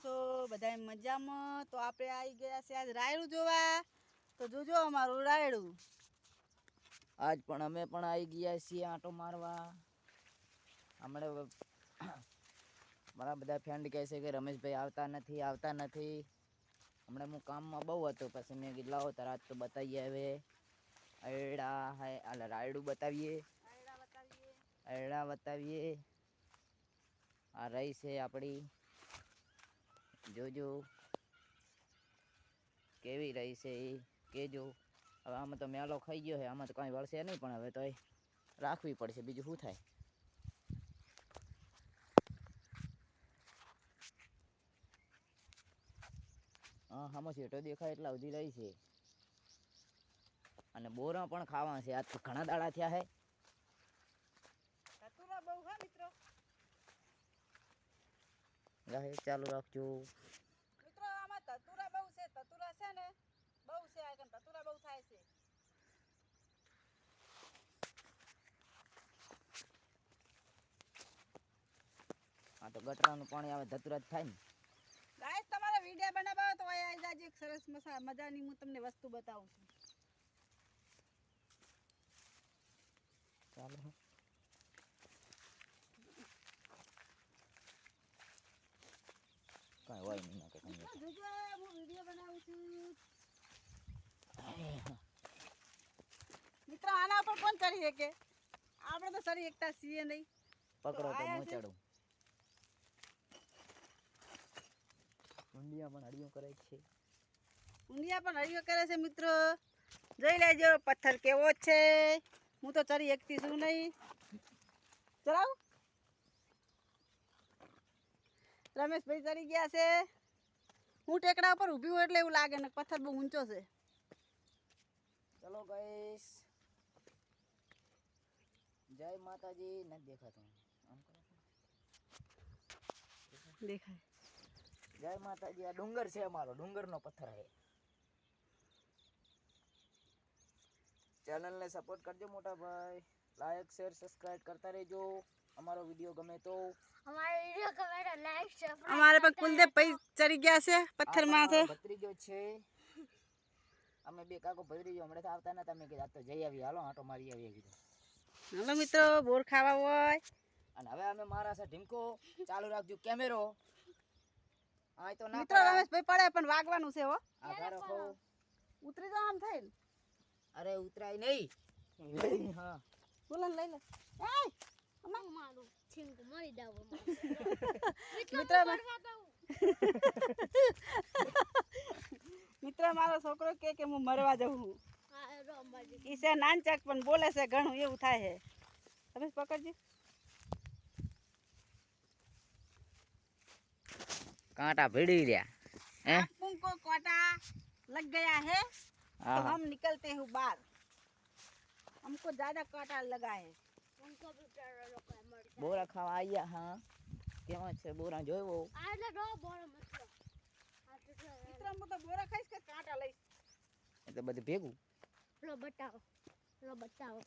છો બધા મજામાં? તો આપણે આવી ગયા છે આજ રાયડું જોવા, તો જોજો અમારું રાયડું. આજ પણ અમે પણ આવી ગયા છીએ આંટો મારવા. હમણાં મારા બધા ફ્રેન્ડ કહે છે કે રમેશભાઈ આવતા નથી. હમણાં હું કામમાં બહુ હતો, પછી મેં કીધું લાવો તરત તો બતાવીએ. હવે રાયડું બતાવીએ. આ રહી છે આપણી, જોજો કેવી રહી છે એ કહેજો. હવે આમાં તો મેલો ખાઈ ગયો છે, આમાં તો કાંઈ વળશે નહીં, પણ હવે તો રાખવી પડશે, બીજું શું થાય. હા, આમાં શેઠો દેખાય એટલા સુધી રહી છે. અને બોરા પણ ખાવા છે. આજ તો ઘણા દાડા થયા છે. ધતુરા બહુ હા મિત્રો. ચાલુ રાખજો મિત્રો. આમાં ધતુરા બહુ છે. ધતુરા છે ને બહુ છે. આ ધતુરા બહુ થાય છે. આ તો ગટરાનું પાણી આવે, ધતુરા જ થાય ને. ગાઈસ, તમારે વિડિયો બનાવવા તો આવી જાજો. એક સરસ મજાની હું તમને વસ્તુ બતાવું છું. ચાલો કાંઈ હોય નહીં કે કંઈ. જોજો, હું વિડિયો બનાવું છું. મિત્રો, આના પર કોણ ચડી શકે? આપણે તો સરી એકતા છીએ નહીં. પકડો તો મોચાડું. ઊંડિયા પણ હળિયું કરે છે. ઊંડિયા પણ હળિયો કરે છે મિત્રો. જોઈ લેજો પથ્થર કેવો છે. હું તો ચરી એકતી છું નહીં. ચલાવ. રમેશભાઈ ચડી ગયા છે. હું ટેકડા ઉપર ઊભી હોય એટલે એવું લાગે ને પથ્થર બહુ ઊંચો છે. ચલો ગાઈસ, જય માતાજી. નથી દેખાતું? આમ કરો. દેખાય. જય માતાજી. આ ડુંગર છે, અમારો ડુંગરનો પથ્થર છે. ચેનલને સપોર્ટ કરજો મોટા ભાઈ. લાઈક શેર સબસ્ક્રાઇબ કરતા રહેજો. અમારો વિડીયો ગમે તો અમારે પણ કુલદેવ ભાઈ ચડી ગયા છે પથ્થર માથે. ભત્રીજો છે. અમે બે કાકો ભત્રીજો હમણાં આવતા નતા. મેં કીધું તો જઈ આવી, હાલો આંટો મારી આવીએ કીધું. હાલો મિત્રો, બોર ખાવા હોય. અને હવે અમે મારા છે ઢીમકો. ચાલુ રાખજો કેમેરો. આ તો ના મિત્રો, રમેશભાઈ પડે પણ વાગવાનું છે હો. આભાર રાખો. ઉતરી જાવ આમ થાય ને. અરે ઉતરાય નહીં. હા, બોલન લઈ લે. એય અમા મારું છીંક મરી દાવ. મિત્ર, મારો છોકરો કે હું મરવા જાઉં. ઈ છે નાનચક પણ બોલે છે ઘણું, એવું થાય છે. તમે પકડજો. कांटा भिड़ी लिया हैं? को कांटा लग गया है तो हम निकलते हैं बाहर. हमको ज्यादा कांटा लगा है. बोरा खावा आया. हाँ, केवा छे बोरा જોયો? આ એટલે રો બોરા મતલબ મિત્ર, હું તો બોરા ખાઈશ કે કાંટા લઈશ? એટલે બધું ભેગું. રો બતાવો.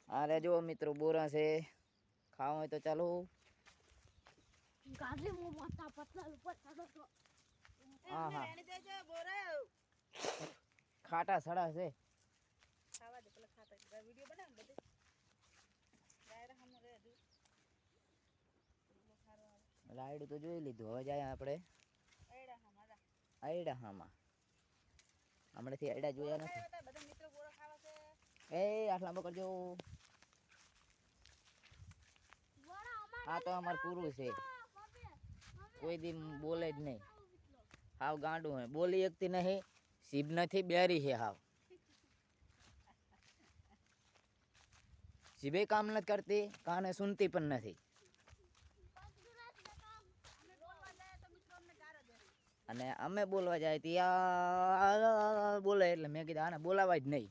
અરે જો મિત્રો, બોરા છે. ખાવા હોય તો ચાલો. ગાજે મો માતા પતલા ઉપર ચાલો તો. હા હા, એની દેજો બોરા. ખાટા સડા છે. ખાવા દે પેલા ખાતા. વિડિયો બનાવ બધે. ડાયરા હમ રે દુ. રાયડું તો જોઈ લીધું. હવે જાય આપણે આયડા હામાં. હમણાંથી આયડા જોયા નથી. બધા મિત્રો બોરા ખાવા છે. એ આટલા પકડજો. આ તો અમાર પૂરું છે. કોઈ દી બોલે જ નહીં. હાવ ગાંડું હે. બોલી એકતી નહીં. જીભ નથી, બેરી છે હાવ. જીભે કામ નથી કરતી, કાને સુનતી પણ નથી. અને અમે બોલવા જાય તી બોલે એટલે મેં કીધું આને બોલાવા જ નહીં.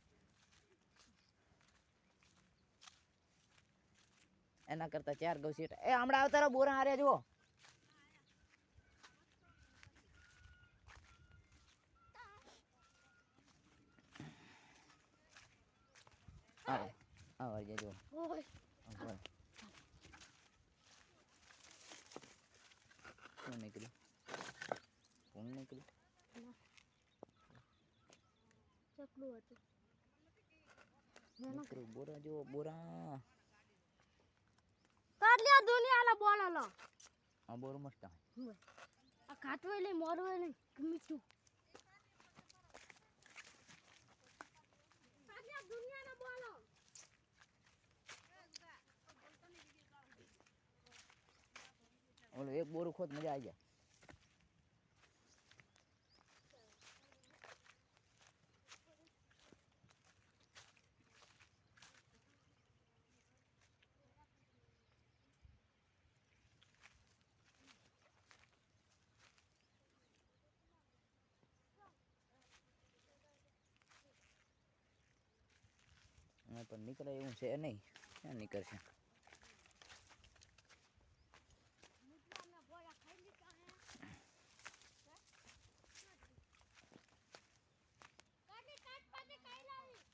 એના કરતા 4 ગૌ સીટ. એ હમણાં આવતા રહો. બોરા હારે જુઓ. આવજે જુઓ. શું નીકળ્યું? નીકળ્યું. ચકલું હતું મિત્રો બોરા જો બોરા. કાટલિયા દુનિયાના બોલો લો આ બોર મસ્ત હે. આ ખાટવે લે મોરવે લે મીઠું કાટલિયા દુનિયાના બોલો ઓલો એક બોરું ખોત મજા આવી જાય. પણ નીકળે એવું છે નહીં. ક્યાં નીકળશે?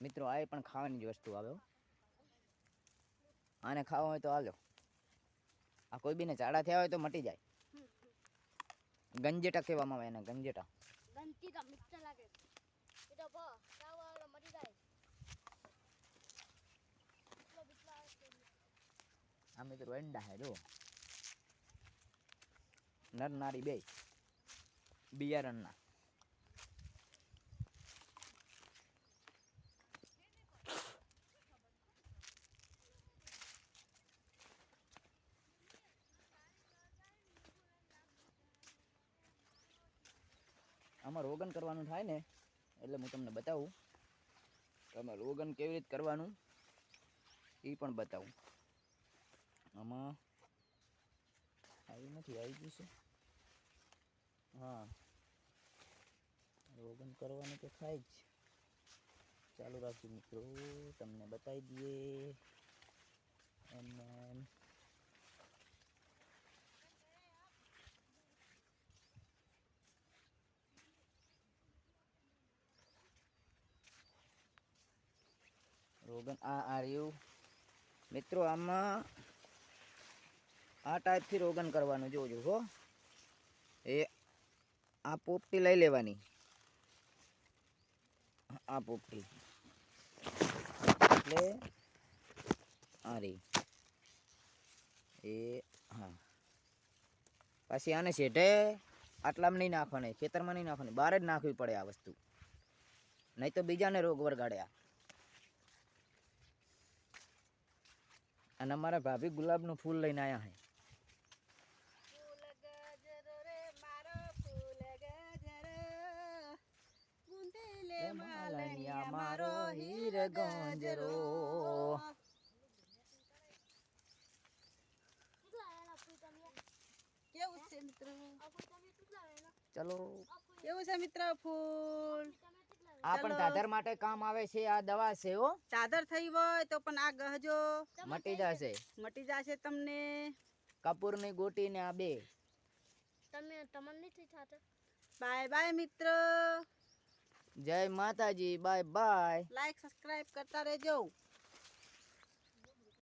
મિત્રો આ પણ ખાવાની જ વસ્તુ આવે હો. આને ખાવા હોય તો હાલો. આ કોઈ બીને ઝાડા થયા હોય તો મટી જાય. ગંજેટા કહેવામાં આવે એને, ગંજેટા. ગંતી તો મિત્ર લાગે એ તો ભો ચાવળ મરી જાય આ મિત્રો એંડા હે જો. નર નારી બે બિયારણના. આમાં રોગન કરવાનું થાય ને એટલે હું તમને બતાવું. આમાં રોગન કેવી રીતે કરવાનું એ પણ બતાવું. આમાં આવી નથી, આવી ગયું છે. હા, રોગન કરવાનું તો થાય જ. ચાલુ રાખજો મિત્રો, તમને બતાવી દઈએ. એમ રોગન આ રહ્યું મિત્રો. આમાં આ ટાઈપથી રોગન કરવાનું જોજો હો. એ આ પોપટી લઈ લેવાની. આ પોપટી એટલે આ રહી એ. હા, પછી આને શેઠે આટલામાં નહીં નાખવાની, ખેતરમાં નહીં નાખવાની, બહાર જ નાખવી પડે આ વસ્તુ, નહીં તો બીજાને રોગ વરગાડ્યા. અને અમારા ભાભી ગુલાબનું ફૂલ લઈને આવ્યા છે. ફૂલ ગજરો રે મારો ફૂલ ગજરો, ગુંદીલે માલણિયા મારો હીર ગંજરો. કેવું છે મિત્રો? ચલો, કેવું છે મિત્ર ફૂલ? આ પણ દાદર માટે કામ આવે છે. આ દવા છે હો. ચાદર થઈ હોય તો પણ આ ગહજો, મટી જશે. મટી જશે તમને. કપૂરની ગોટી ને આ બે. તમને નથી થતું. બાય બાય મિત્ર. જય માતાજી, બાય બાય. લાઈક સબસ્ક્રાઇબ કરતા રહેજો.